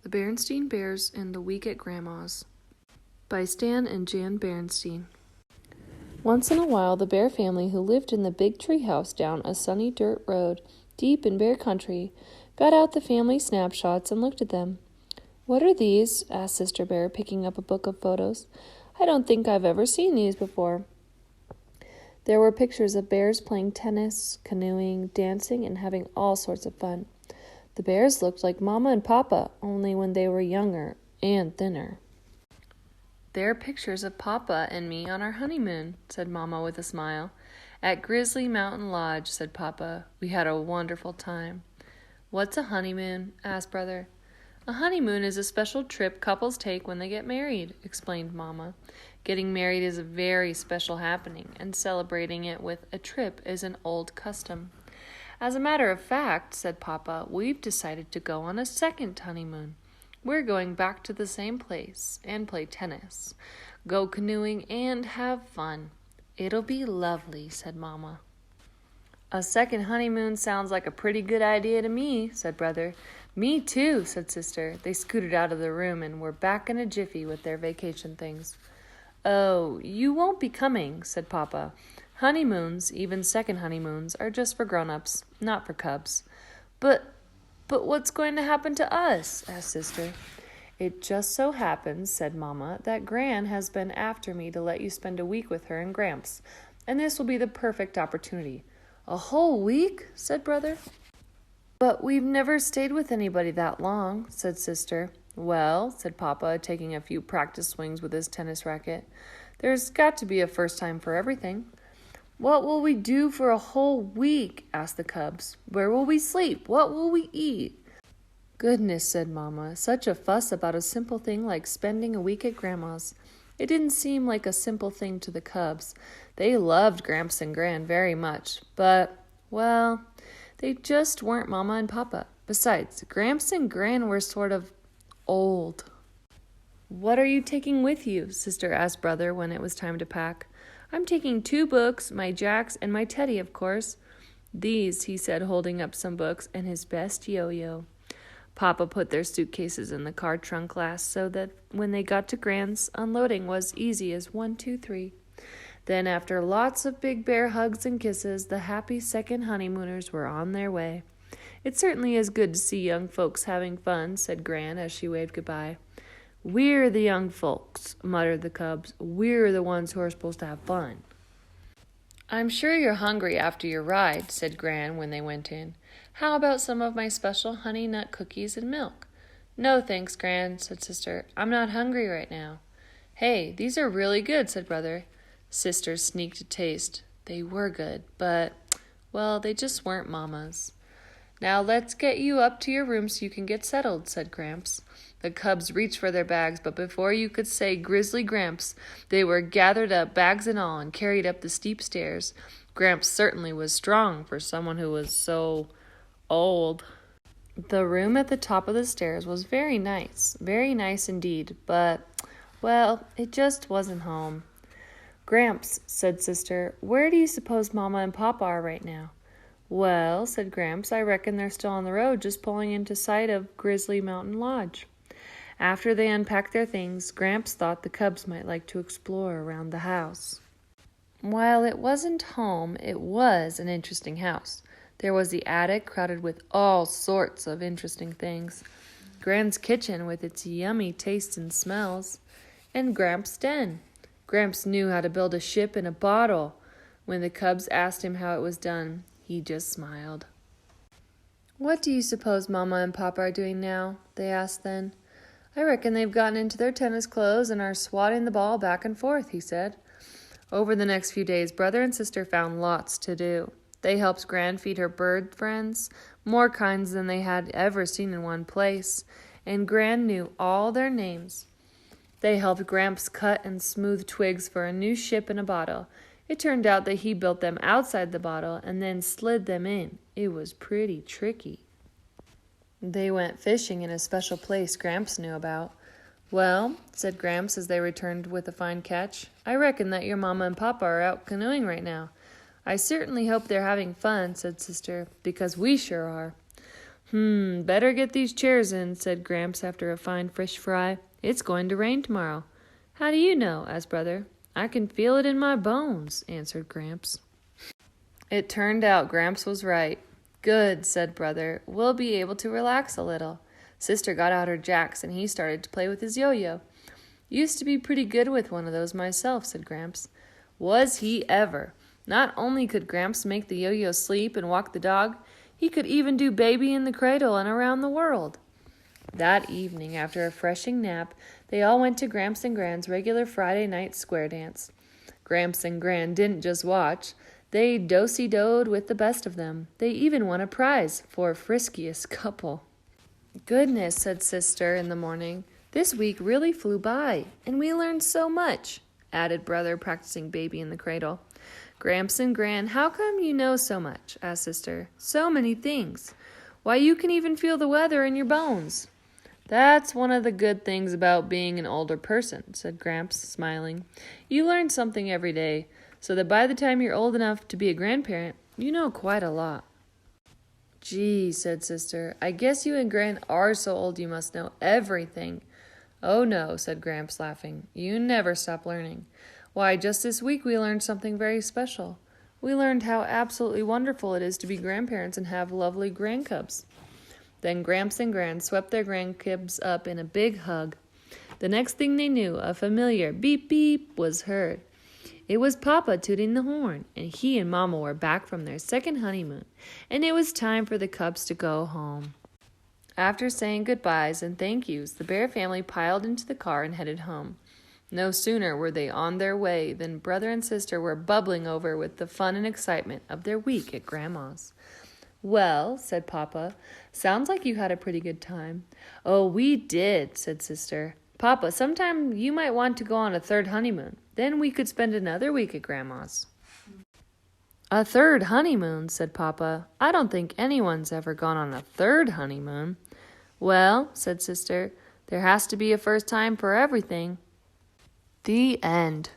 The Berenstain Bears and the Week at Grandma's by Stan and Jan Berenstain. Once in a while, the bear family who lived in the big tree house down a sunny dirt road, deep in bear country, got out the family snapshots and looked at them. "What are these?" asked Sister Bear, picking up a book of photos. "I don't think I've ever seen these before." There were pictures of bears playing tennis, canoeing, dancing, and having all sorts of fun. The bears looked like Mama and Papa, only when they were younger and thinner. "They're pictures of Papa and me on our honeymoon," said Mama with a smile. "At Grizzly Mountain Lodge," said Papa. "We had a wonderful time." "What's a honeymoon?" asked Brother. "A honeymoon is a special trip couples take when they get married," explained Mama. "Getting married is a very special happening, and celebrating it with a trip is an old custom." "As a matter of fact," said Papa, "we've decided to go on a second honeymoon. We're going back to the same place and play tennis, go canoeing, and have fun. It'll be lovely," said Mama. "A second honeymoon sounds like a pretty good idea to me," said Brother. "Me too," said Sister. They scooted out of the room and were back in a jiffy with their vacation things. "Oh, you won't be coming," said Papa. "Honeymoons, even second honeymoons, are just for grown-ups, not for cubs." But what's going to happen to us?" asked Sister. "It just so happens," said Mama, "that Gran has been after me to let you spend a week with her and Gramps, and this will be the perfect opportunity." "A whole week?" said Brother. "But we've never stayed with anybody that long," said Sister. "Well," said Papa, taking a few practice swings with his tennis racket, "there's got to be a first time for everything." "What will we do for a whole week?" asked the cubs. "Where will we sleep? What will we eat?" "Goodness," said Mama, "such a fuss about a simple thing like spending a week at Grandma's." It didn't seem like a simple thing to the cubs. They loved Gramps and Gran very much, but, well, they just weren't Mama and Papa. Besides, Gramps and Gran were sort of old. "What are you taking with you?" Sister asked Brother when it was time to pack. "I'm taking 2 books, my jacks, and my teddy, of course." "These," he said, holding up some books, "and his best yo-yo." Papa put their suitcases in the car trunk last so that when they got to Gran's, unloading was easy as 1, 2, 3. Then, after lots of big bear hugs and kisses, the happy second honeymooners were on their way. "It certainly is good to see young folks having fun," said Gran as she waved goodbye. "We're the young folks," muttered the cubs. "We're the ones who are supposed to have fun." "I'm sure you're hungry after your ride," said Gran when they went in. "How about some of my special honey nut cookies and milk?" "No, thanks, Gran," said Sister. "I'm not hungry right now." "Hey, these are really good," said Brother. Sister sneaked a taste. They were good, but, well, they just weren't Mama's. "Now let's get you up to your room so you can get settled," said Gramps. The cubs reached for their bags, but before you could say Grizzly Gramps, they were gathered up, bags and all, and carried up the steep stairs. Gramps certainly was strong for someone who was so old. The room at the top of the stairs was very nice indeed, but, well, it just wasn't home. "Gramps," said Sister, "where do you suppose Mama and Papa are right now?" "Well," said Gramps, "I reckon they're still on the road, just pulling into sight of Grizzly Mountain Lodge." After they unpacked their things, Gramps thought the cubs might like to explore around the house. While it wasn't home, it was an interesting house. There was the attic crowded with all sorts of interesting things, Gran's kitchen with its yummy tastes and smells, and Gramps' den. Gramps knew how to build a ship in a bottle. When the cubs asked him how it was done, he just smiled. "What do you suppose Mama and Papa are doing now?" they asked then. "I reckon they've gotten into their tennis clothes and are swatting the ball back and forth," he said. Over the next few days, Brother and Sister found lots to do. They helped Gran feed her bird friends, more kinds than they had ever seen in one place, and Gran knew all their names. They helped Gramps cut and smooth twigs for a new ship in a bottle. It turned out that he built them outside the bottle and then slid them in. It was pretty tricky. They went fishing in a special place Gramps knew about. "Well," said Gramps as they returned with a fine catch, "I reckon that your Mama and Papa are out canoeing right now." "I certainly hope they're having fun," said Sister, "because we sure are." Better get these chairs in, said Gramps after a fine fish fry. It's going to rain tomorrow. How do you know? Asked Brother. I can feel it in my bones, answered Gramps. It turned out Gramps was right. Good, said Brother. We'll be able to relax a little. Sister got out her jacks and he started to play with his yo-yo. Used to be pretty good with one of those myself, said Gramps. Was he ever? Not only could Gramps make the yo-yo sleep and walk the dog, he could even do baby in the cradle and around the world. That evening, after a refreshing nap, they all went to Gramps and Gran's regular Friday night square dance. Gramps and Gran didn't just watch. They do-si-doed with the best of them. They even won a prize for friskiest couple. Goodness, said Sister in the morning. This week really flew by, and we learned so much, added Brother, practicing baby in the cradle. Gramps and Gran, how come you know so much? Asked Sister. So many things. Why, you can even feel the weather in your bones. That's one of the good things about being an older person, said Gramps, smiling. You learn something every day, so that by the time you're old enough to be a grandparent, you know quite a lot. Gee, said Sister, I guess you and Gran are so old you must know everything. Oh no, said Gramps, laughing. You never stop learning. Why, just this week we learned something very special. We learned how absolutely wonderful it is to be grandparents and have lovely grandcubs. Then Gramps and Gran swept their grandkids up in a big hug. The next thing they knew, a familiar beep beep was heard. It was Papa tooting the horn, and he and Mama were back from their second honeymoon, and it was time for the cubs to go home. After saying goodbyes and thank yous, the Bear family piled into the car and headed home. No sooner were they on their way than Brother and Sister were bubbling over with the fun and excitement of their week at Grandma's. Well, said Papa, sounds like you had a pretty good time. Oh, we did, said Sister. Papa, sometime you might want to go on a third honeymoon. Then we could spend another week at Grandma's. A third honeymoon, said Papa. I don't think anyone's ever gone on a third honeymoon. Well, said Sister, there has to be a first time for everything. The end.